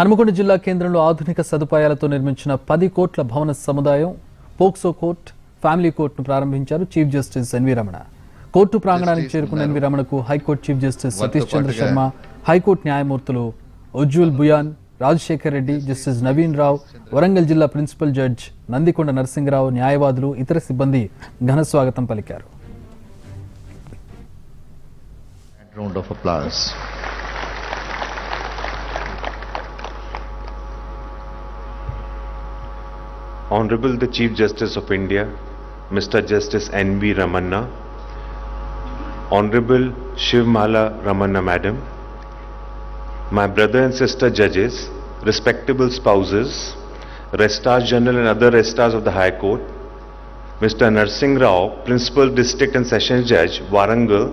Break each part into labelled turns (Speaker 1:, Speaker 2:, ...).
Speaker 1: హనుమకొండ జిల్లా కేంద్రంలో ఆధునిక సదుపాయాలతో నిర్మించిన 10 కోట్ల భవన సముదాయం పోక్సో కోర్ట్, ఫ్యామిలీ కోర్టును ప్రారంభించారు chief justice NV Ramana. Court ప్రాంగణానికి చేరుకున్న ఎన్వి రమణకు high court chief justice Satish Chandra Sharma, high court న్యాయమూర్తులు ఉజ్జుల్ బుయాన్, రాజశేఖర్ రెడ్డి, జస్టిస్ నవీన్ రావు, వరంగల్ జిల్లా ప్రిన్సిపల్ జడ్జ్ నందికొండ నరసింగరావు, న్యాయవాదులు, ఇతర సిబ్బంది ఘన స్వాగతం పలికారు.
Speaker 2: Round of applause.
Speaker 3: Honorable the Chief Justice of India, Mr. Justice N.V. Ramanna, Honorable Shivmala Ramanna Madam, my brother and sister judges, respectable spouses, Registrars General and other Registrars of the High Court, Mr. Narsingh Rao, Principal District and Sessions Judge, Warangal,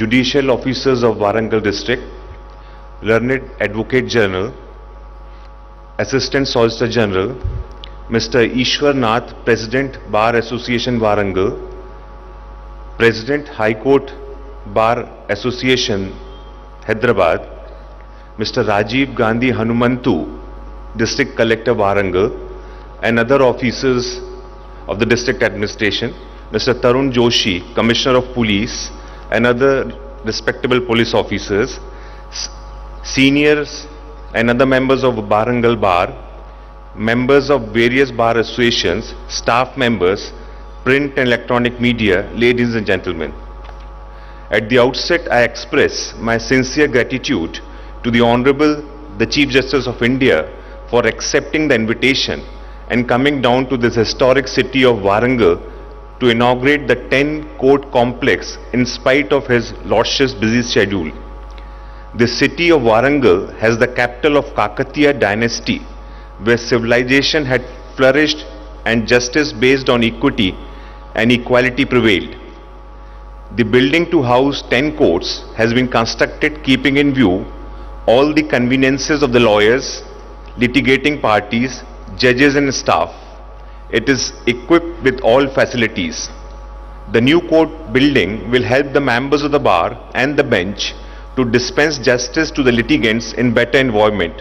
Speaker 3: Judicial Officers of Warangal District, Learned Advocate General, Assistant Solicitor General, Mr. Ishwar Nath, President Bar Association Warangal, President High Court Bar Association Hyderabad, Mr. Rajiv Gandhi Hanumantu, District Collector Warangal, and other officers of the District Administration, Mr. Tarun Joshi, Commissioner of Police, and other respectable police officers, seniors and other members of Warangal Bar, members of various bar associations, staff members, print and electronic media, ladies and gentlemen. At the outset, I express my sincere gratitude to the Honorable the Chief Justice of India for accepting the invitation and coming down to this historic city of Warangal to inaugurate the 10-court complex in spite of his lordship's busy schedule. The city of Warangal has the capital of Kakatiya dynasty, where civilization had flourished and justice based on equity and equality prevailed. The building to house 10 courts has been constructed keeping in view all the conveniences of the lawyers, litigating parties, judges and staff. It is equipped with all facilities. The new court building will help the members of the bar and the bench to dispense justice to the litigants in better environment.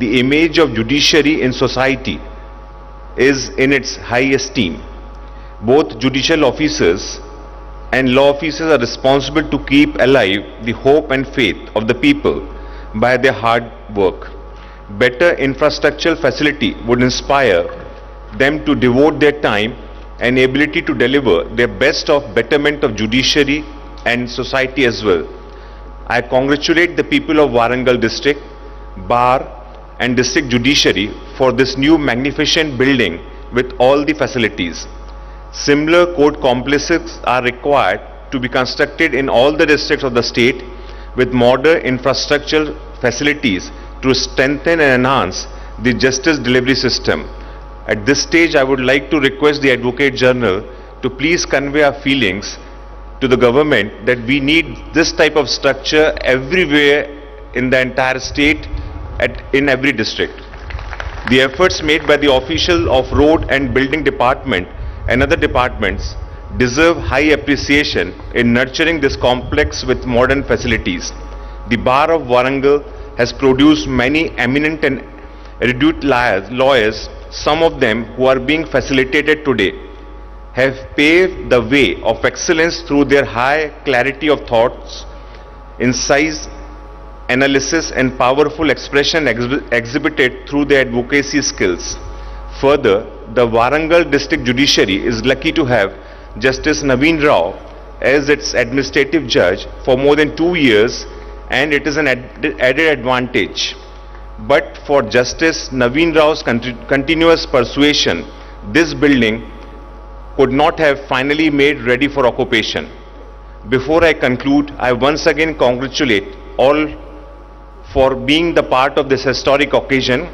Speaker 3: The image of judiciary in society is in its high esteem. Both judicial officers and law officers are responsible to keep alive the hope and faith of the people by their hard work. Better infrastructural facility would inspire them to devote their time and ability to deliver their best of betterment of judiciary and society as well. I congratulate the people of Warangal district, bar and district judiciary for this new magnificent building with all the facilities. Similar court complexes are required to be constructed in all the districts of the state with modern infrastructural facilities to strengthen and enhance the justice delivery system. At this stage, I would like to request the Advocate General to please convey our feelings to the government that we need this type of structure everywhere in the entire state, in every district. The efforts made by the official of Road and Building Department and other departments deserve high appreciation in nurturing this complex with modern facilities. The Bar of Warangal has produced many eminent and erudite lawyers. Some of them who are being facilitated today have paved the way of excellence through their high clarity of thoughts, incisive analysis and powerful expression exhibited through their advocacy skills. Further, the Warangal District Judiciary is lucky to have Justice Naveen Rao as its administrative judge for more than 2 years, and it is an added advantage. But for Justice Naveen Rao's continuous persuasion, this building could not have finally made ready for occupation. Before I conclude, I once again congratulate all for being the part of this historic occasion.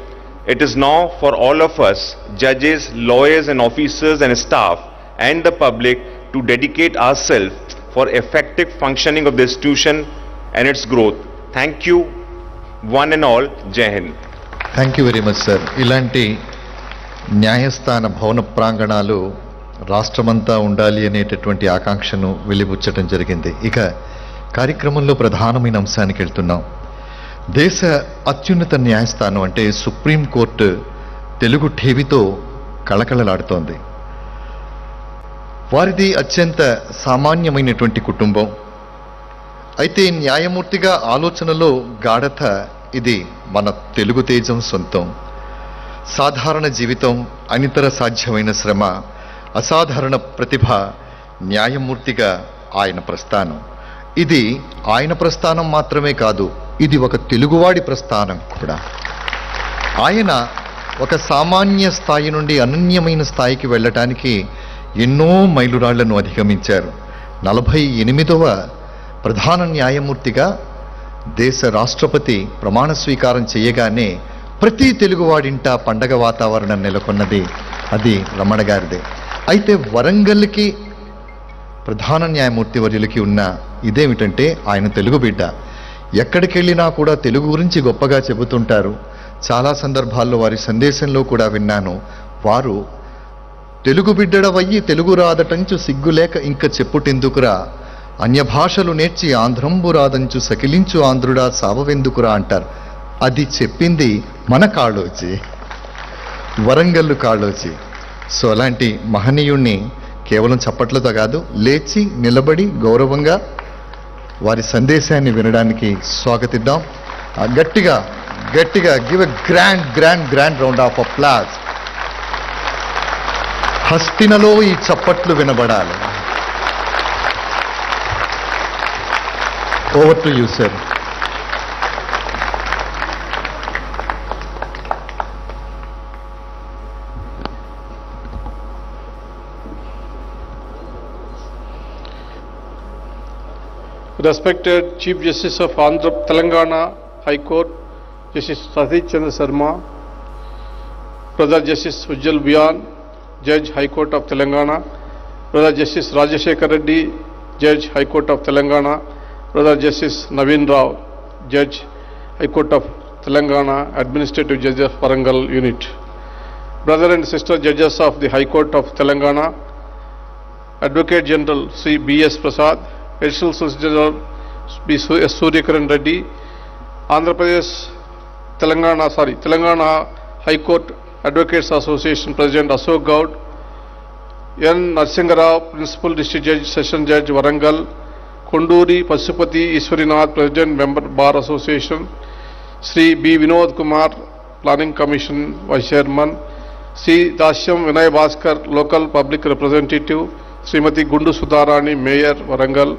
Speaker 3: It is now for all of us, judges, lawyers and officers and staff and the public, to dedicate ourselves for effective functioning of the institution and its growth. Thank you, one and all. Jai Hind.
Speaker 2: Thank you very much, sir. ఇలాంటి న్యాయస్థాన భవన ప్రాంగణాలు రాష్ట్రమంతా ఉండాలి అనేటటువంటి ఆకాంక్షను వెలిబుచ్చటం జరిగింది. ఇక కార్యక్రమంలో ప్రధానమైన అంశానికి వెళ్తున్నాం. దేశ అత్యున్నత న్యాయస్థానం అంటే సుప్రీంకోర్టు తెలుగు ఠేవితో కళకళలాడుతోంది. వారిది అత్యంత సామాన్యమైనటువంటి కుటుంబం. అయితే న్యాయమూర్తిగా ఆలోచనలో గాఢత ఇది మన తెలుగు తేజం సొంతం. సాధారణ జీవితం, అనితర సాధ్యమైన శ్రమ, అసాధారణ ప్రతిభ, న్యాయమూర్తిగా ఆయన ప్రస్థానం. ఇది ఆయన ప్రస్థానం మాత్రమే కాదు, ఇది ఒక తెలుగువాడి ప్రస్థానం కూడా. ఆయన ఒక సామాన్య స్థాయి నుండి అనన్యమైన స్థాయికి వెళ్ళటానికి ఎన్నో మైలురాళ్లను అధిగమించారు. 48వ ప్రధాన న్యాయమూర్తిగా దేశ రాష్ట్రపతి ప్రమాణ స్వీకారం చేయగానే ప్రతి తెలుగువాడింట పండగ వాతావరణం నెలకొన్నది అది రమణ గారిదే. అయితే వరంగల్కి ప్రధాన న్యాయమూర్తి వర్యులకి ఉన్న ఇదేమిటంటే ఆయన తెలుగు బిడ్డ. ఎక్కడికి వెళ్ళినా కూడా తెలుగు గురించి గొప్పగా చెబుతుంటారు. చాలా సందర్భాల్లో వారి సందేశంలో కూడా విన్నాను, వారు తెలుగు బిడ్డడవయ్యి తెలుగు రాదటంచు సిగ్గులేక ఇంక చెప్పుటెందుకురా, అన్య భాషలు నేర్చి ఆంధ్రంబు రాదంచు సకిలించు ఆంధ్రుడా సావవెందుకురా అంటారు. అది చెప్పింది మన కాళోజీ, వరంగల్లు కాళోజీ. సో అలాంటి మహనీయుణ్ణి కేవలం చప్పట్లతో కాదు, లేచి నిలబడి గౌరవంగా వారి సందేశాన్ని వినడానికి స్వాగతిద్దాం. గట్టిగా గట్టిగా give a grand grand grand round of applause. హస్తినలో ఈ చప్పట్లు వినబడాలి. Over to you sir.
Speaker 4: Respected Chief Justice of Telangana High Court, Justice Satish Chandra Sharma, Brother Justice Ujjal Biyan, Judge High Court of Telangana, Brother Justice Rajashekar Reddy, Judge High Court of Telangana, Brother Justice Naveen Rao, Judge High Court of Telangana, Administrative Judge of Warangal Unit, Brother and Sister Judges of the High Court of Telangana, Advocate General Sri B.S. Prasad, Additional Solicitor General B. S. Suryakaran Reddy, Andhra Pradesh Telangana High Court Advocates Association President Ashok Gaud, N. Narsingarao, Principal District Judge, Session Judge Warangal, Konduri Pasupati Iswarinath, President Member Bar Association, Sri B. Vinod Kumar, Planning Commission Vice Chairman, Sri Dashyam Vinay Bhaskar, Local Public Representative, Srimati Gundu Sudharani, Mayor Warangal,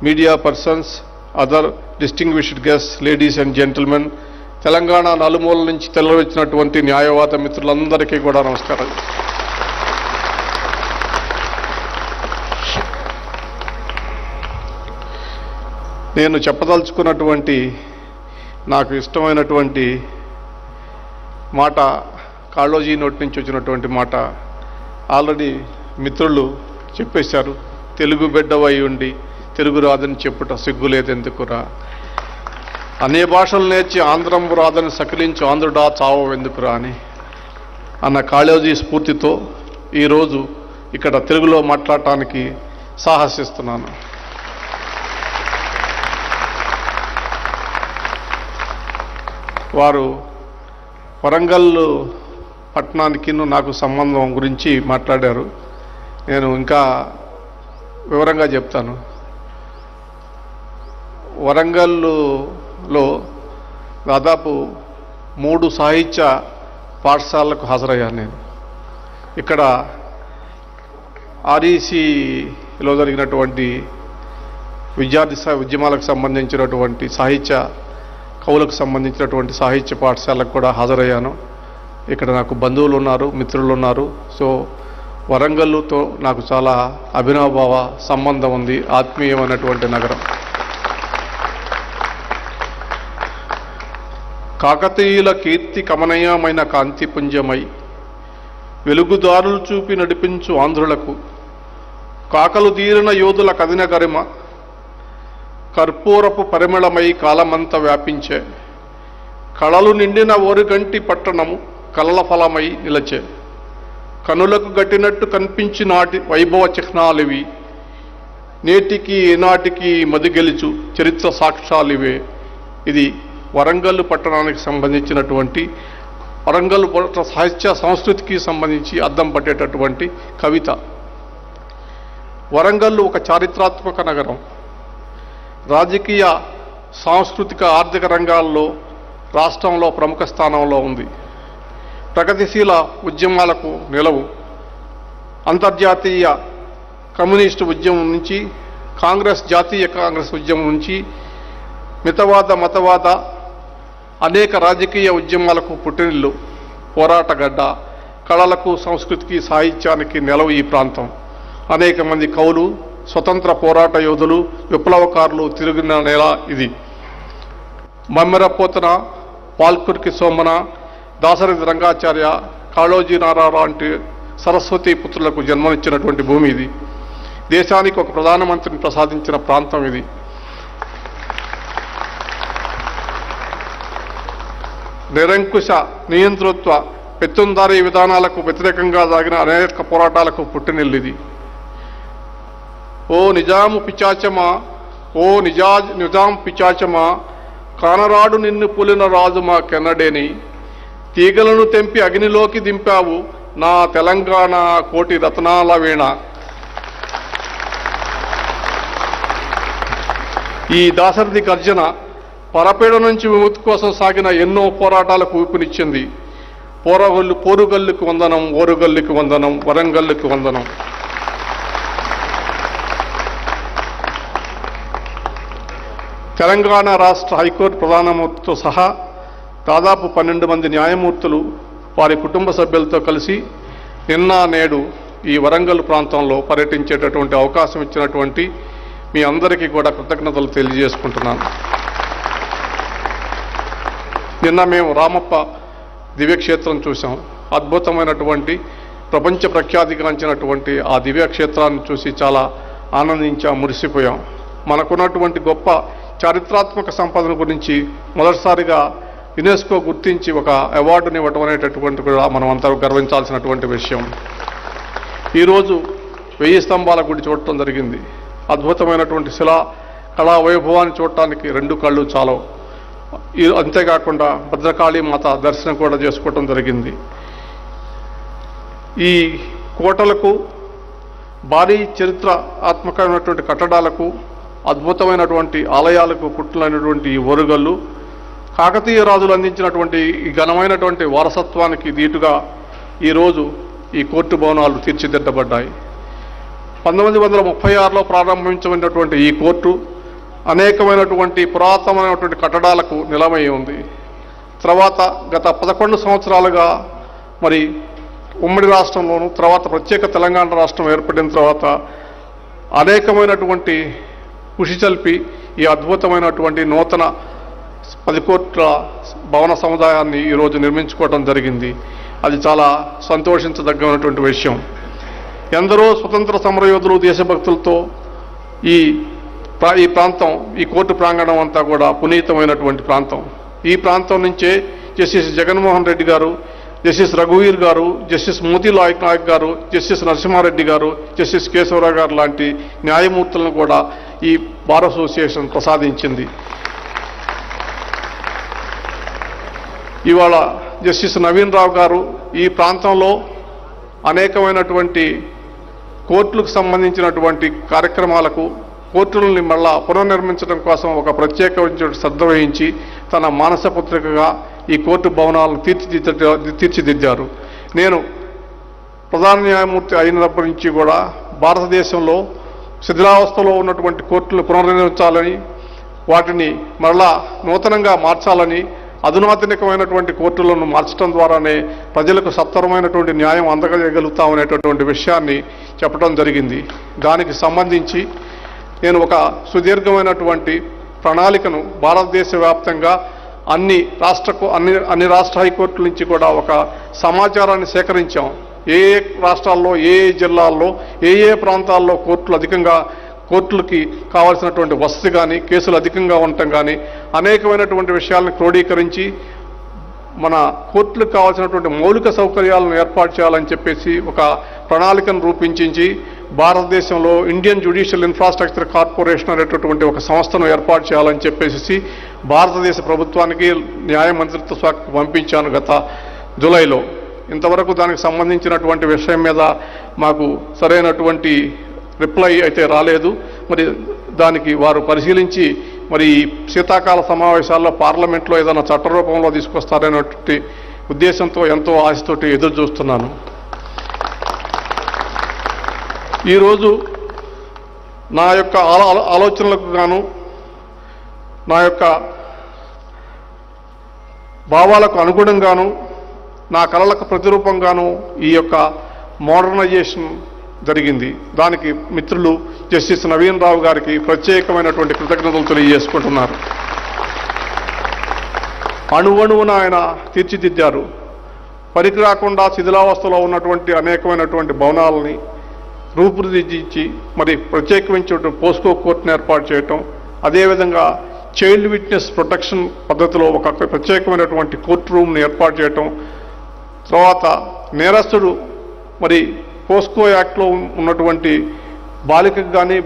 Speaker 4: media persons, other distinguished guests, ladies and gentlemen, Telangana నలుమూల నుంచి తెల్లవచ్చినటువంటి న్యాయవాద మిత్రులందరికీ కూడా నమస్కారం. నేను చెప్పదలుచుకున్నటువంటి నాకు ఇష్టమైనటువంటి మాట కాళోజీ నోటి నుంచి వచ్చినటువంటి మాట ఆల్రెడీ మిత్రులు చెప్పేశారు. తెలుగు బిడ్డవై ఉండి తెలుగు రాదని చెప్పుట సిగ్గులేదెందుకురా, అనే భాషలు నేర్చి ఆంధ్రంబు రాదని సకిలించు ఆంధ్రుడా చావెందుకురా అని అన్న కాళోజీ స్ఫూర్తితో ఈరోజు ఇక్కడ తెలుగులో మాట్లాడటానికి సాహసిస్తున్నాను. వారు వరంగల్ పట్టణానికి నాకు సంబంధం గురించి మాట్లాడారు. నేను ఇంకా వివరంగా చెప్తాను. వరంగల్లో దాదాపు 3 సాహిత్య పాఠశాలలకు హాజరయ్యాను నేను. ఇక్కడ ఆర్ఈసీలో జరిగినటువంటి విద్యార్థి ఉద్యమాలకు సంబంధించినటువంటి సాహిత్య కవులకు సంబంధించినటువంటి సాహిత్య పాఠశాలకు కూడా హాజరయ్యాను. ఇక్కడ నాకు బంధువులు ఉన్నారు, మిత్రులు ఉన్నారు. సో వరంగల్లుతో నాకు చాలా అభినవభావ సంబంధం ఉంది, ఆత్మీయమైనటువంటి నగరం. కాకతీయుల కీర్తి కమనీయమైన కాంతిపుంజమై వెలుగుదారులు చూపి నడిపించు ఆంధ్రులకు కాకలు తీరిన యోధుల కదిన గరిమ కర్పూరపు పరిమళమై కాలమంతా వ్యాపించే కళలు నిండిన ఓరుగంటి పట్టణము కలల ఫలమై నిలచే కనులకు గట్టినట్టు కనిపించి నాటి వైభవ చిహ్నాలివి నేటికి ఏనాటికి మదిగెలుచు చరిత్ర సాక్ష్యాలివే. ఇది వరంగల్ పట్టణానికి సంబంధించినటువంటి వరంగల్ సాహిత్య సంస్కృతికి సంబంధించి అద్దం పట్టేటటువంటి కవిత. వరంగల్ ఒక చారిత్రాత్మక నగరం. రాజకీయ, సాంస్కృతిక, ఆర్థిక రంగాల్లో రాష్ట్రంలో ప్రముఖ స్థానంలో ఉంది. ప్రగతిశీల ఉద్యమాలకు నిలవు. అంతర్జాతీయ కమ్యూనిస్టు ఉద్యమం నుంచి, జాతీయ కాంగ్రెస్ ఉద్యమం నుంచి మితవాద, మతవాద అనేక రాజకీయ ఉద్యమాలకు పుట్టినిల్లు, పోరాటగడ్డ, కళలకు, సంస్కృతికి, సాహిత్యానికి నిలవు ఈ ప్రాంతం. అనేక మంది కవులు, స్వతంత్ర పోరాట యోధులు, విప్లవకారులు తిరిగిన నేల ఇది. మమ్మెరపోతన, పాల్కురికి సోమన, దాశరథి రంగాచార్య, కాళోజీ నారాయణ లాంటి సరస్వతి పుత్రులకు జన్మనిచ్చినటువంటి భూమి ఇది. దేశానికి ఒక ప్రధానమంత్రిని ప్రసాదించిన ప్రాంతం ఇది. నిరంకుశ నియంతృత్వ పెత్తందారీ విధానాలకు వ్యతిరేకంగా సాగిన అనేక పోరాటాలకు పుట్టినిల్లిది. ఓ నిజాము పిచాచమా, ఓ నిజాం పిచాచమా, కానరాడు నిన్ను పులిన రాజు మా కెన్నడేని, తీగలను తెంపి అగ్నిలోకి దింపావు నా తెలంగాణ కోటి రత్నాల వీణ. ఈ దాశరథి గర్జన పరపీడ నుంచి విముక్తి కోసం సాగిన ఎన్నో పోరాటాలకు ఊపినిచ్చింది. పోరుగల్లుకు వందనం, ఓరుగల్లుకు వందనం, వరంగల్లుకు వందనం. తెలంగాణ రాష్ట్ర హైకోర్టు ప్రధానమూర్తితో సహా దాదాపు 12 మంది న్యాయమూర్తులు వారి కుటుంబ సభ్యులతో కలిసి నిన్న నేడు ఈ వరంగల్ ప్రాంతంలో పర్యటించేటటువంటి అవకాశం ఇచ్చినటువంటి మీ అందరికీ కూడా కృతజ్ఞతలు తెలియజేసుకుంటున్నాను. నిన్న మేము రామప్ప దివ్యక్షేత్రం చూసాం. అద్భుతమైనటువంటి, ప్రపంచ ప్రఖ్యాతిగాంచినటువంటి ఆ దివ్యక్షేత్రాన్ని చూసి చాలా ఆనందించాం, మురిసిపోయాం. మనకున్నటువంటి గొప్ప చారిత్రాత్మక సంపదన గురించి మొదటిసారిగా యునెస్కో గుర్తించి ఒక అవార్డుని ఇవ్వటం అనేటటువంటి కూడా మనం అంతా గర్వించాల్సినటువంటి విషయం. ఈరోజు 1000 స్తంభాల గుడి చూడటం జరిగింది. అద్భుతమైనటువంటి శిలా కళా వైభవాన్ని చూడటానికి 2 కళ్ళు చాలవు. అంతేకాకుండా భద్రకాళీ మాత దర్శనం కూడా చేసుకోవటం జరిగింది. ఈ కోటలకు, భారీ చరిత్రాత్మకమైనటువంటి కట్టడాలకు, అద్భుతమైనటువంటి ఆలయాలకు పుట్టినటువంటి ఈ ఓరుగల్లు కాకతీయ రాజులు అందించినటువంటి ఈ ఘనమైనటువంటి వారసత్వానికి దీటుగా ఈరోజు ఈ కోర్టు భవనాలు తీర్చిదిద్దబడ్డాయి. 1936లో ప్రారంభించబడినటువంటి ఈ కోర్టు అనేకమైనటువంటి పురాతనమైనటువంటి కట్టడాలకు నిలమై ఉంది. తర్వాత గత 11 సంవత్సరాలుగా మరి ఉమ్మడి రాష్ట్రంలోను, తర్వాత ప్రత్యేక తెలంగాణ రాష్ట్రం ఏర్పడిన తర్వాత అనేకమైనటువంటి కృషి చల్పి ఈ అద్భుతమైనటువంటి నూతన 10 కోట్ల భవన సముదాయాన్ని ఈరోజు నిర్మించుకోవడం జరిగింది. అది చాలా సంతోషించదగ్గటువంటి విషయం. ఎందరో స్వతంత్ర సమరయోధులు, దేశభక్తులతో ఈ ప్రాంతం, ఈ కోర్టు ప్రాంగణం అంతా కూడా పునీతమైనటువంటి ప్రాంతం. ఈ ప్రాంతం నుంచే జస్టిస్ జగన్మోహన్ రెడ్డి గారు, జస్టిస్ రఘువీర్ గారు, జస్టిస్ మోతీ నాయక్ గారు, జస్టిస్ నరసింహారెడ్డి గారు, జస్టిస్ కేశవరావు గారు లాంటి న్యాయమూర్తులను కూడా ఈ బార్ అసోసియేషన్ ప్రసాదించింది. ఇవాళ జస్టిస్ నవీన్ రావు గారు ఈ ప్రాంతంలో అనేకమైనటువంటి కోర్టులకు సంబంధించినటువంటి కార్యక్రమాలకు, కోర్టులని మళ్ళా పునర్నిర్మించడం కోసం ఒక ప్రత్యేకమైన శ్రద్ధ వహించి తన మానస పుత్రికగా ఈ కోర్టు భవనాలను తీర్చిదిద్దారు. నేను ప్రధాన న్యాయమూర్తి అయినప్పటి నుంచి కూడా భారతదేశంలో శిథిలావస్థలో ఉన్నటువంటి కోర్టులను పునర్నిర్మించాలని, వాటిని మరలా నూతనంగా మార్చాలని, అధునాతనికమైనటువంటి కోర్టులను మార్చడం ద్వారానే ప్రజలకు సత్వరమైనటువంటి న్యాయం అందజేయగలుగుతామనేటటువంటి విషయాన్ని చెప్పడం జరిగింది. దానికి సంబంధించి నేను ఒక సుదీర్ఘమైనటువంటి ప్రణాళికను భారతదేశ వ్యాప్తంగా అన్ని రాష్ట్ర హైకోర్టుల నుంచి కూడా ఒక సమాచారాన్ని సేకరించాం. ఏ రాష్ట్రాల్లో, ఏ జిల్లాల్లో, ఏ ప్రాంతాల్లో కోర్టులకి కావాల్సినటువంటి వసతి కానీ, కేసులు అధికంగా ఉండటం కానీ, అనేకమైనటువంటి విషయాలను క్రోడీకరించి మన కోర్టులకు కావాల్సినటువంటి మౌలిక సౌకర్యాలను ఏర్పాటు చేయాలని చెప్పేసి ఒక ప్రణాళికను రూపొందించి భారతదేశంలో ఇండియన్ జ్యుడిషియల్ ఇన్ఫ్రాస్ట్రక్చర్ కార్పొరేషన్ అనేటటువంటి ఒక సంస్థను ఏర్పాటు చేయాలని చెప్పేసి భారతదేశ ప్రభుత్వానికి న్యాయ మంత్రిత్వ శాఖకు పంపించాను గత జూలైలో. ఇంతవరకు దానికి సంబంధించినటువంటి విషయం మీద మాకు సరైనటువంటి రిప్లై అయితే రాలేదు. మరి దానికి వారు పరిశీలించి మరి శీతాకాల సమావేశాల్లో పార్లమెంట్లో ఏదైనా చట్ట రూపంలో తీసుకొస్తారనేటువంటి ఉద్దేశంతో ఎంతో ఆశతోటి ఎదురు చూస్తున్నాను. ఈరోజు నా యొక్క ఆలోచనలకు గాను నా యొక్క భావాలకు అనుగుణంగాను నా కళలకు ప్రతిరూపంగాను ఈ యొక్క మోడర్నైజేషన్ జరిగింది. దానికి మిత్రులు జస్టిస్ నవీన్ రావు గారికి ప్రత్యేకమైనటువంటి కృతజ్ఞతలు తెలియజేసుకుంటున్నారు. అణువణువున ఆయన తీర్చిదిద్దారు. పనికి రాకుండా శిథిలావస్థలో ఉన్నటువంటి అనేకమైనటువంటి భవనాలని రూపుదిద్దించి మరి ప్రత్యేకించిన పోస్కో కోర్టును ఏర్పాటు చేయటం, అదేవిధంగా చైల్డ్ విట్నెస్ ప్రొటెక్షన్ పద్ధతిలో ఒక ప్రత్యేకమైనటువంటి కోర్టు రూమ్ని ఏర్పాటు చేయటం, తర్వాత నేరస్తుడు మరి పోస్కో యాక్ట్లో ఉన్నటువంటి బాలికకు కానీ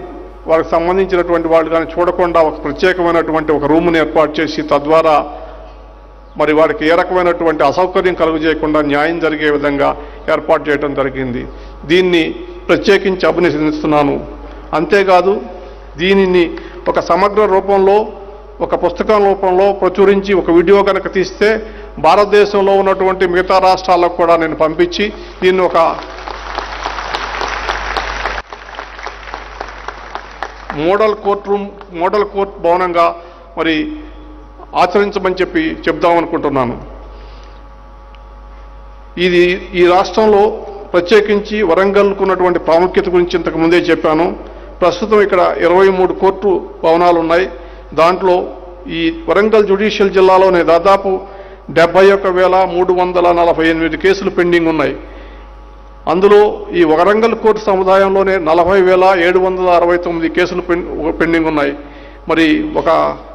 Speaker 4: వారికి సంబంధించినటువంటి వాళ్ళు కానీ చూడకుండా ఒక ప్రత్యేకమైనటువంటి ఒక రూమ్ని ఏర్పాటు చేసి తద్వారా మరి వారికి ఏ రకమైనటువంటి అసౌకర్యం కలుగజేయకుండా న్యాయం జరిగే విధంగా ఏర్పాటు చేయడం జరిగింది. దీన్ని ప్రత్యేకించి అభినందిస్తున్నాను. అంతేకాదు దీనిని ఒక సమగ్ర రూపంలో ఒక పుస్తకం రూపంలో ప్రచురించి ఒక వీడియో కనుక తీస్తే భారతదేశంలో ఉన్నటువంటి మిగతా రాష్ట్రాలకు కూడా నేను పంపించి దీన్ని ఒక మోడల్ కోర్ట్ భవనంగా మరి ఆచరించమని చెప్దామనుకుంటున్నాను. ఇది ఈ రాష్ట్రంలో ప్రత్యేకించి వరంగల్కు ఉన్నటువంటి ప్రాముఖ్యత గురించి ఇంతకు ముందే చెప్పాను. ప్రస్తుతం ఇక్కడ 23 కోర్టు భవనాలు ఉన్నాయి. దాంట్లో ఈ వరంగల్ జ్యుడిషియల్ జిల్లాలోనే దాదాపు 71,348 కేసులు పెండింగ్ ఉన్నాయి. అందులో ఈ వరంగల్ కోర్టు సముదాయంలోనే 40,769 కేసులు పెండింగ్ ఉన్నాయి. మరి ఒక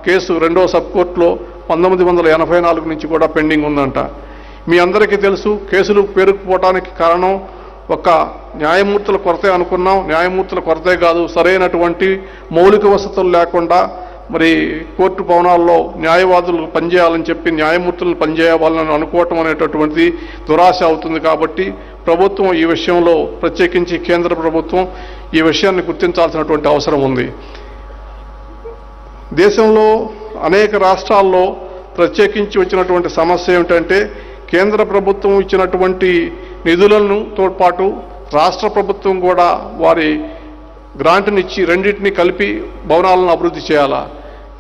Speaker 4: కేసు రెండో సబ్ కోర్టులో 1984 నుంచి కూడా పెండింగ్ ఉందంట. మీ అందరికీ తెలుసు, కేసులు పేరుకుపోవటానికి కారణం ఒక న్యాయమూర్తుల కొరతే అనుకున్నాం. న్యాయమూర్తుల కొరతే కాదు, సరైనటువంటి మౌలిక వసతులు లేకుండా మరి కోర్టు భవనాల్లో న్యాయవాదులు పనిచేయాలని చెప్పి న్యాయమూర్తులను పనిచేయాలని అనుకోవటం అనేటటువంటిది దురాశ అవుతుంది. కాబట్టి ప్రభుత్వం ఈ విషయంలో ప్రత్యేకించి కేంద్ర ప్రభుత్వం ఈ విషయాన్ని గుర్తించాల్సినటువంటి అవసరం ఉంది. దేశంలో అనేక రాష్ట్రాల్లో ప్రత్యేకించి వచ్చినటువంటి సమస్య ఏమిటంటే కేంద్ర ప్రభుత్వం ఇచ్చినటువంటి నిధులను తోడ్పాటు రాష్ట్ర ప్రభుత్వం కూడా వారి గ్రాంట్నిచ్చి రెండింటినీ కలిపి భవనాలను అభివృద్ధి చేయాలా.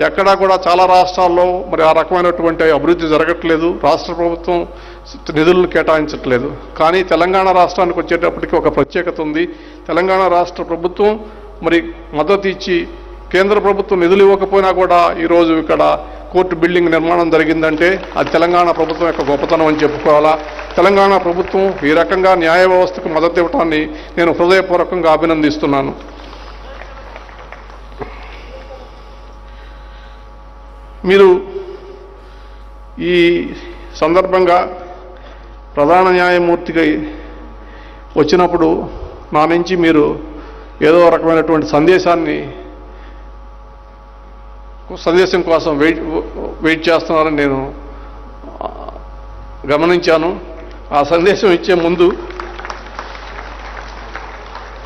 Speaker 4: ఎక్కడా కూడా చాలా రాష్ట్రాల్లో మరి ఆ రకమైనటువంటి అభివృద్ధి జరగట్లేదు. రాష్ట్ర ప్రభుత్వం నిధులను కేటాయించట్లేదు. కానీ తెలంగాణ రాష్ట్రానికి వచ్చేటప్పటికి ఒక ప్రత్యేకత ఉంది. తెలంగాణ రాష్ట్ర ప్రభుత్వం మరి మద్దతు ఇచ్చి కేంద్ర ప్రభుత్వం నిధులు ఇవ్వకపోయినా కూడా ఈరోజు ఇక్కడ కోర్టు బిల్డింగ్ నిర్మాణం జరిగిందంటే అది తెలంగాణ ప్రభుత్వం యొక్క గొప్పతనం అని చెప్పుకోవాలా. తెలంగాణ ప్రభుత్వం ఈ రకంగా న్యాయ వ్యవస్థకు మద్దతు ఇవ్వటాన్ని నేను హృదయపూర్వకంగా అభినందిస్తున్నాను. మీరు ఈ సందర్భంగా ప్రధాన న్యాయమూర్తిగా వచ్చినప్పుడు నా నుంచి మీరు ఏదో రకమైనటువంటి సందేశం కోసం వెయిట్ చేస్తున్నారని నేను గమనించాను. ఆ సందేశం ఇచ్చే ముందు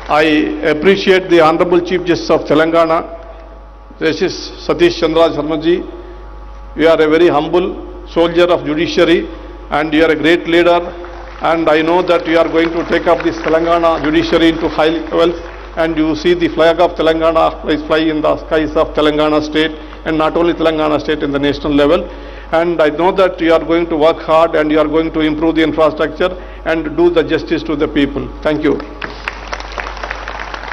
Speaker 4: I appreciate the Honorable Chief Justice of Telangana, Justice Satish Chandra Sharmaji. You are a very humble soldier of judiciary and you are a great leader, and I know that you are going to take up this Telangana judiciary into high levels, and you see the flag of Telangana fly in the skies of Telangana state, and not only Telangana state, in the national level. And I know that you are going to work hard and you are going to improve the infrastructure and do the justice to the people. Thank you.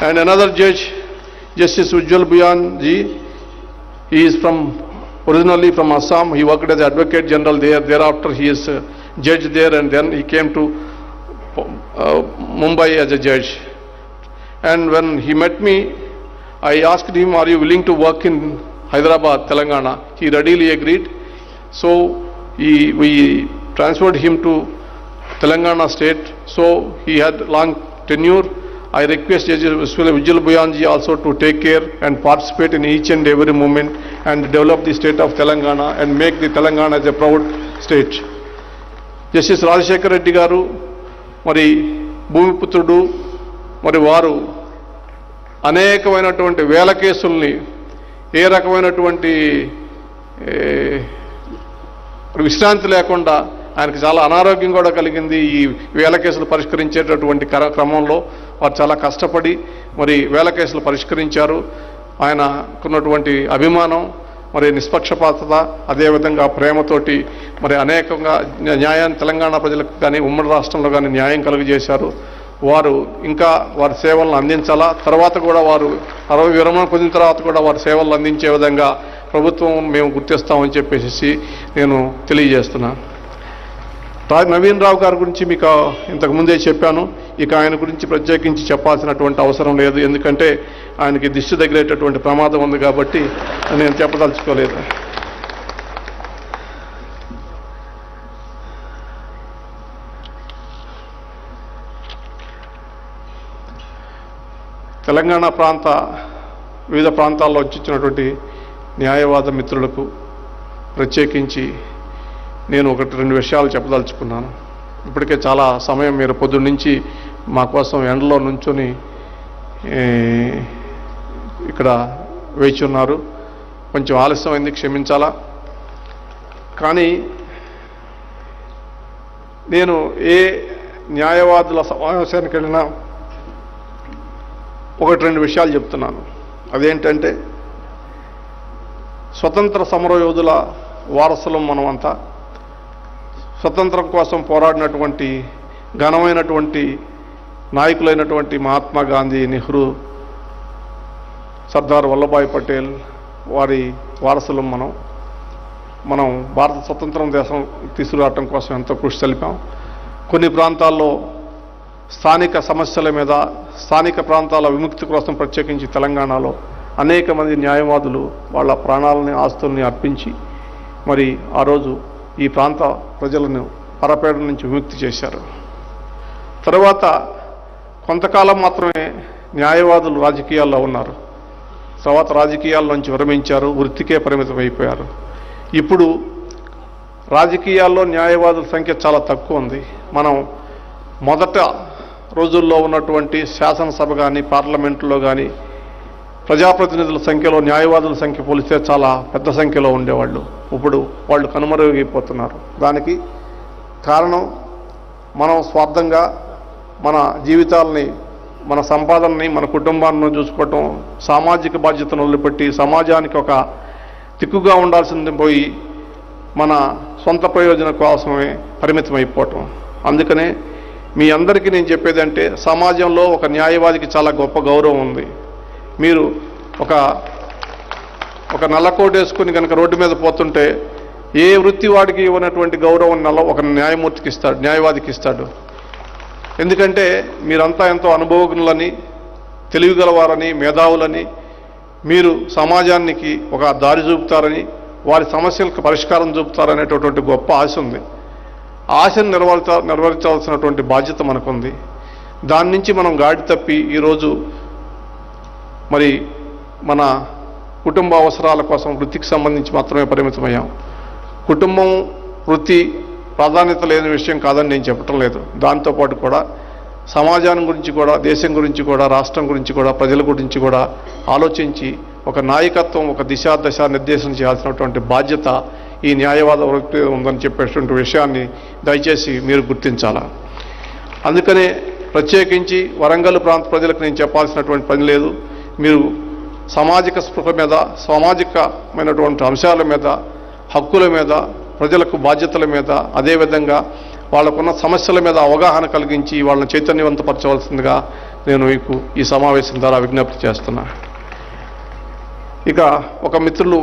Speaker 4: And another judge, Justice Ujjwal Buyan ji, he is originally from Assam. He worked as Advocate General there. Thereafter he is judge there, and then he came to Mumbai as a judge. And when he met me, I asked him, are you willing to work in Hyderabad, Telangana? He readily agreed. So we transferred him to Telangana state. So he had long tenure, I request Justice Ujjwal Bhuyanji also to take care and participate in each and every moment and develop the state of Telangana and make the Telangana as a proud state. Justice Rajashekar Reddy garu మరి భూమిపుత్రుడు మరి వారు అనేకమైనటువంటి వేల కేసుల్ని ఏ రకమైనటువంటి విశ్రాంతి లేకుండా ఆయనకి చాలా అనారోగ్యం కూడా కలిగింది. ఈ వేల కేసులు పరిష్కరించేటటువంటి క్రమంలో వారు చాలా కష్టపడి మరి వేల కేసులు పరిష్కరించారు. ఆయనకున్నటువంటి అభిమానం మరి నిష్పక్షపాతత అదేవిధంగా ప్రేమతోటి మరి అనేకంగా న్యాయాన్ని తెలంగాణ ప్రజలకు కానీ ఉమ్మడి రాష్ట్రంలో కానీ న్యాయం కలుగజేశారు. వారు ఇంకా వారి సేవలను అందించాలా, తర్వాత కూడా వారు విరమణ పొందిన తర్వాత కూడా వారి సేవలను అందించే విధంగా ప్రభుత్వం మేము గుర్తిస్తామని చెప్పేసి నేను తెలియజేస్తున్నాను. నవీన్ రావు గారి గురించి మీకు ఇంతకుముందే చెప్పాను. ఇక ఆయన గురించి ప్రత్యేకించి చెప్పాల్సినటువంటి అవసరం లేదు, ఎందుకంటే ఆయనకి దిష్టి తగిలేటటువంటి ప్రమాదం ఉంది కాబట్టి నేను చెప్పదలుచుకోలేదు. తెలంగాణ వివిధ ప్రాంతాల్లో వచ్చినటువంటి న్యాయవాద మిత్రులకు ప్రత్యేకించి నేను 1-2 విషయాలు చెప్పదలుచుకున్నాను. ఇప్పటికే చాలా సమయం మీరు పొద్దున్న నుంచి మా కోసం ఎండలో నుంచొని ఇక్కడ వేచి ఉన్నారు. కొంచెం ఆలస్యమైంది, క్షమించాలా. కానీ నేను ఏ న్యాయవాదుల సమావేశానికి వెళ్ళినా 1-2 విషయాలు చెప్తున్నాను. అదేంటంటే స్వతంత్ర సమరయోధుల వారసులం మనమంతా. స్వతంత్రం కోసం పోరాడినటువంటి ఘనమైనటువంటి నాయకులైనటువంటి మహాత్మా గాంధీ, నెహ్రూ, సర్దార్ వల్లభాయ్ పటేల్ వారి వారసులం మనం భారత స్వతంత్రం దేశం తీసుకురావటం కోసం ఎంతో కృషి తెలిపాం. కొన్ని ప్రాంతాల్లో స్థానిక సమస్యల మీద, స్థానిక ప్రాంతాల విముక్తి కోసం ప్రత్యేకించి తెలంగాణలో అనేక మంది న్యాయవాదులు వాళ్ళ ప్రాణాలని, ఆస్తుల్ని అర్పించి మరి ఆ రోజు ఈ ప్రాంత ప్రజలను పరపేడ నుంచి విముక్తి చేశారు. తర్వాత కొంతకాలం మాత్రమే న్యాయవాదులు రాజకీయాల్లో ఉన్నారు. తర్వాత రాజకీయాల నుంచి విరమించారు, వృత్తికే పరిమితం అయిపోయారు. ఇప్పుడు రాజకీయాల్లో న్యాయవాదుల సంఖ్య చాలా తక్కువ ఉంది. మనం మొదట రోజుల్లో ఉన్నటువంటి శాసనసభ కానీ పార్లమెంటులో కానీ ప్రజాప్రతినిధుల సంఖ్యలో న్యాయవాదుల సంఖ్య పోలిస్తే చాలా పెద్ద సంఖ్యలో ఉండేవాళ్ళు. ఇప్పుడు వాళ్ళు కనుమరుగైపోతున్నారు. దానికి కారణం మనం స్వార్థంగా మన జీవితాలని, మన సంపాదనని, మన కుటుంబాన్ని చూసుకోవటం, సామాజిక బాధ్యతను వదిలిపెట్టి సమాజానికి ఒక దిక్కుగా ఉండాల్సింది పోయి మన సొంత ప్రయోజనం కోసమే పరిమితం అయిపోవటం. అందుకనే మీ అందరికీ నేను చెప్పేదంటే సమాజంలో ఒక న్యాయవాదికి చాలా గొప్ప గౌరవం ఉంది. మీరు ఒక నల్లకోట్ వేసుకుని కనుక రోడ్డు మీద పోతుంటే ఏ వృత్తి వాడికి ఇవ్వనటువంటి గౌరవం ఒక న్యాయవాదికి ఇస్తాడు. ఎందుకంటే మీరంతా ఎంతో అనుభవజ్ఞులని, తెలివిగలవారని, మేధావులని, మీరు సమాజానికి ఒక దారి చూపుతారని, వారి సమస్యలకు పరిష్కారం చూపుతారనేటటువంటి గొప్ప ఆశ ఉంది. ఆశను నెరవేర్చాల్సినటువంటి బాధ్యత మనకుంది. దాని నుంచి మనం గాడి తప్పి ఈరోజు మరి మన కుటుంబ అవసరాల కోసం వృత్తికి సంబంధించి మాత్రమే పరిమితమయ్యాం. కుటుంబం, వృత్తి ప్రాధాన్యత లేని విషయం కాదని నేను చెప్పటం లేదు. దాంతోపాటు కూడా సమాజాన్ని గురించి కూడా, దేశం గురించి కూడా, రాష్ట్రం గురించి కూడా, ప్రజల గురించి కూడా ఆలోచించి ఒక నాయకత్వం, ఒక దశ నిర్దేశం చేయాల్సినటువంటి బాధ్యత ఈ న్యాయవాద వృత్తి ఉందని చెప్పేటువంటి విషయాన్ని దయచేసి మీరు గుర్తించాలా. అందుకనే ప్రత్యేకించి వరంగల్ ప్రాంత ప్రజలకు నేను చెప్పాల్సినటువంటి పని లేదు. మీరు సామాజిక స్పృహ మీద, సామాజికమైనటువంటి అంశాల మీద, హక్కుల మీద, ప్రజలకు బాధ్యతల మీద, అదేవిధంగా వాళ్ళకున్న సమస్యల మీద అవగాహన కలిగించి వాళ్ళని చైతన్యవంతపరచవలసిందిగా నేను మీకు ఈ సమావేశం ద్వారా విజ్ఞప్తి చేస్తున్నా. ఇక ఒక మిత్రులు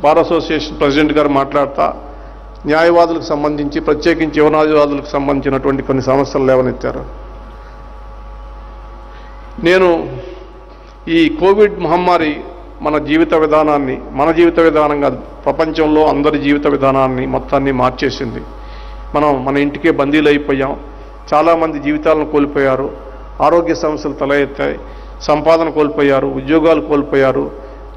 Speaker 4: బార్ అసోసియేషన్ ప్రెసిడెంట్ గారు మాట్లాడుతూ న్యాయవాదులకు సంబంధించి, ప్రత్యేకించి యువన్యాయవాదులకు సంబంధించినటువంటి కొన్ని సమస్యలు లేవనెత్తారు. నేను ఈ కోవిడ్ మహమ్మారి మన జీవిత విధానంగా ప్రపంచంలో అందరి జీవిత విధానాన్ని మొత్తాన్ని మార్చేసింది. మనం మన ఇంటికే బందీలు అయిపోయాం. చాలామంది జీవితాలను కోల్పోయారు. ఆరోగ్య సమస్యలు తల ఎత్తాయి, సంపాదన కోల్పోయారు, ఉద్యోగాలు కోల్పోయారు,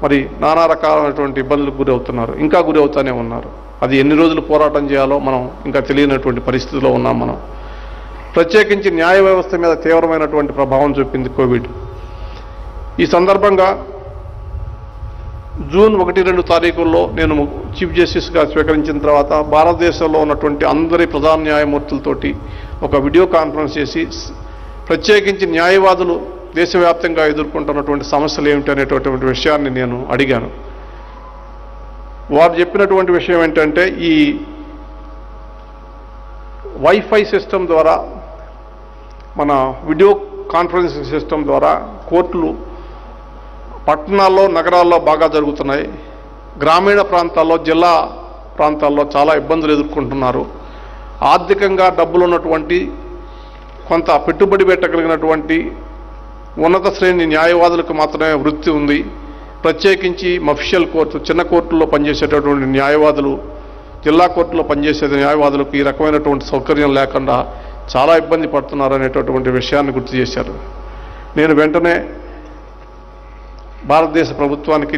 Speaker 4: మరి నానా రకాలైనటువంటి ఇబ్బందులకు గురవుతున్నారు, ఇంకా గురవుతూనే ఉన్నారు. అది ఎన్ని రోజులు పోరాటం చేయాలో మనం ఇంకా తెలియనటువంటి పరిస్థితిలో ఉన్నాం. మనం ప్రత్యేకించి న్యాయ వ్యవస్థ మీద తీవ్రమైనటువంటి ప్రభావం చూపింది కోవిడ్. ఈ సందర్భంగా జూన్ 1-2 తారీఖుల్లో నేను చీఫ్ జస్టిస్గా స్వీకరించిన తర్వాత భారతదేశంలో ఉన్నటువంటి అందరి ప్రధాన న్యాయమూర్తులతోటి ఒక వీడియో కాన్ఫరెన్స్ చేసి ప్రత్యేకించి న్యాయవాదులు దేశవ్యాప్తంగా ఎదుర్కొంటున్నటువంటి సమస్యలు ఏమిటి అనేటటువంటి విషయాన్ని నేను అడిగాను. వారు చెప్పినటువంటి విషయం ఏంటంటే, ఈ వైఫై సిస్టమ్ ద్వారా, మన వీడియో కాన్ఫరెన్సింగ్ సిస్టమ్ ద్వారా కోర్టులు పట్టణాల్లో, నగరాల్లో బాగా జరుగుతున్నాయి. గ్రామీణ ప్రాంతాల్లో, జిల్లా ప్రాంతాల్లో చాలా ఇబ్బందులు ఎదుర్కొంటున్నారు. ఆర్థికంగా డబ్బులు ఉన్నటువంటి, కొంత పెట్టుబడి పెట్టగలిగినటువంటి ఉన్నత శ్రేణి న్యాయవాదులకు మాత్రమే వృత్తి ఉంది. ప్రత్యేకించి మఫిషియల్ కోర్టు, చిన్న కోర్టుల్లో పనిచేసేటటువంటి న్యాయవాదులు, జిల్లా కోర్టులో పనిచేసే న్యాయవాదులకు ఈ రకమైనటువంటి సౌకర్యం లేకుండా చాలా ఇబ్బంది పడుతున్నారు అనేటటువంటి విషయాన్ని గుర్తు చేశారు. నేను వెంటనే భారతదేశ ప్రభుత్వానికి,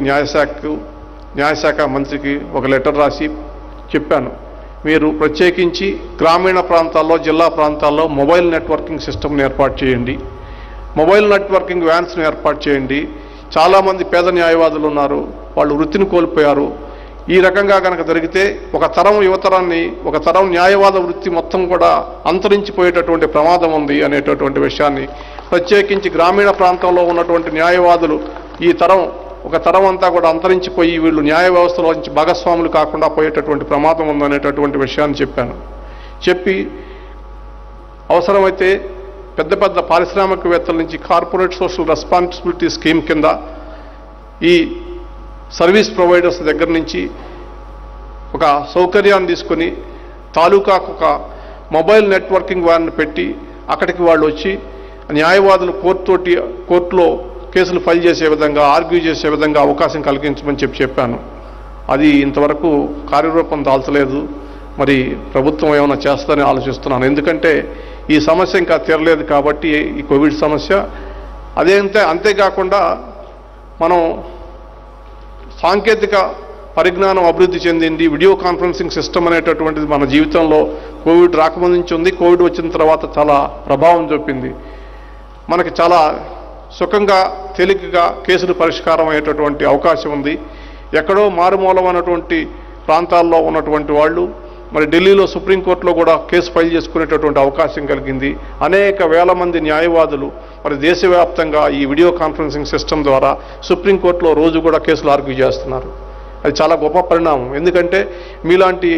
Speaker 4: న్యాయశాఖ మంత్రికి ఒక లెటర్ రాసి చెప్పాను, మీరు ప్రత్యేకించి గ్రామీణ ప్రాంతాల్లో, జిల్లా ప్రాంతాల్లో మొబైల్ నెట్వర్కింగ్ సిస్టమ్ని ఏర్పాటు చేయండి, మొబైల్ నెట్వర్కింగ్ వ్యాన్స్ను ఏర్పాటు చేయండి. చాలామంది పేద న్యాయవాదులు ఉన్నారు, వాళ్ళు వృత్తిని కోల్పోయారు. ఈ రకంగా కనుక జరిగితే ఒక తరం యువతరాన్ని, ఒక తరం న్యాయవాద వృత్తి మొత్తం కూడా అంతరించిపోయేటటువంటి ప్రమాదం ఉంది అనేటటువంటి విషయాన్ని, ప్రత్యేకించి గ్రామీణ ప్రాంతంలో ఉన్నటువంటి న్యాయవాదులు ఈ తరం, ఒక తరం అంతా కూడా అంతరించిపోయి వీళ్ళు న్యాయ వ్యవస్థలో నుంచి భాగస్వాములు కాకుండా పోయేటటువంటి ప్రమాదం ఉందనేటటువంటి విషయాన్ని చెప్పాను. చెప్పి అవసరమైతే పెద్ద పెద్ద పారిశ్రామికవేత్తల నుంచి కార్పొరేట్ సోషల్ రెస్పాన్సిబిలిటీ స్కీమ్ కింద ఈ సర్వీస్ ప్రొవైడర్స్ దగ్గర నుంచి ఒక సౌకర్యాన్ని తీసుకొని తాలూకాకు ఒక మొబైల్ నెట్వర్కింగ్ వ్యాన్ పెట్టి అక్కడికి వాళ్ళు వచ్చి న్యాయవాదులు కోర్టులో కేసులు ఫైల్ చేసే విధంగా, ఆర్గ్యూ చేసే విధంగా అవకాశం కలిగించమని చెప్పాను. అది ఇంతవరకు కార్యరూపం దాల్చలేదు. మరి ప్రభుత్వం ఏమైనా చేస్తుందని ఆలోచిస్తున్నాను. ఎందుకంటే ఈ సమస్య ఇంకా తీరలేదు కాబట్టి, ఈ కోవిడ్ సమస్య. అంతేకాకుండా మనం సాంకేతిక పరిజ్ఞానం అభివృద్ధి చెందింది. వీడియో కాన్ఫరెన్సింగ్ సిస్టమ్ అనేటటువంటిది మన జీవితంలో కోవిడ్ రాకముందు నుంచి ఉంది. కోవిడ్ వచ్చిన తర్వాత చాలా ప్రభావం చూపింది. మనకి చాలా సుఖంగా, తేలికగా కేసులు పరిష్కారం అయ్యేటటువంటి అవకాశం ఉంది. ఎక్కడో మారుమూలమైనటువంటి ప్రాంతాల్లో ఉన్నటువంటి వాళ్ళు మరి ఢిల్లీలో సుప్రీంకోర్టులో కూడా కేసు ఫైల్ చేసుకునేటటువంటి అవకాశం కలిగింది. అనేక వేల మంది న్యాయవాదులు మరి దేశవ్యాప్తంగా ఈ వీడియో కాన్ఫరెన్సింగ్ సిస్టమ్ ద్వారా సుప్రీంకోర్టులో రోజు కూడా కేసులు ఆర్గ్యూ చేస్తున్నారు. అది చాలా గొప్ప పరిణామం. ఎందుకంటే మీలాంటి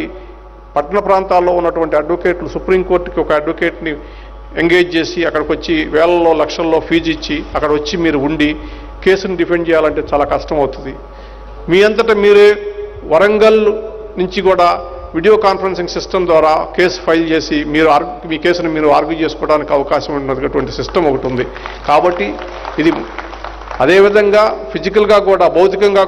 Speaker 4: పట్టణ ప్రాంతాల్లో ఉన్నటువంటి అడ్వకేట్లు సుప్రీంకోర్టుకి ఒక అడ్వకేట్ని ఎంగేజ్ చేసి అక్కడికి వచ్చి వేలల్లో, లక్షల్లో ఫీజు ఇచ్చి అక్కడ వచ్చి మీరు ఉండి కేసును డిఫెండ్ చేయాలంటే చాలా కష్టం అవుతుంది. మీ అంతటా మీరే వరంగల్ నుంచి కూడా వీడియో కాన్ఫరెన్సింగ్ సిస్టమ్ ద్వారా కేసు ఫైల్ చేసి మీ కేసును మీరు ఆర్గ్యూ చేసుకోవడానికి అవకాశం ఉన్నటువంటి సిస్టమ్ ఒకటి ఉంది. కాబట్టి ఇది అదేవిధంగా ఫిజికల్గా కూడా, భౌతికంగా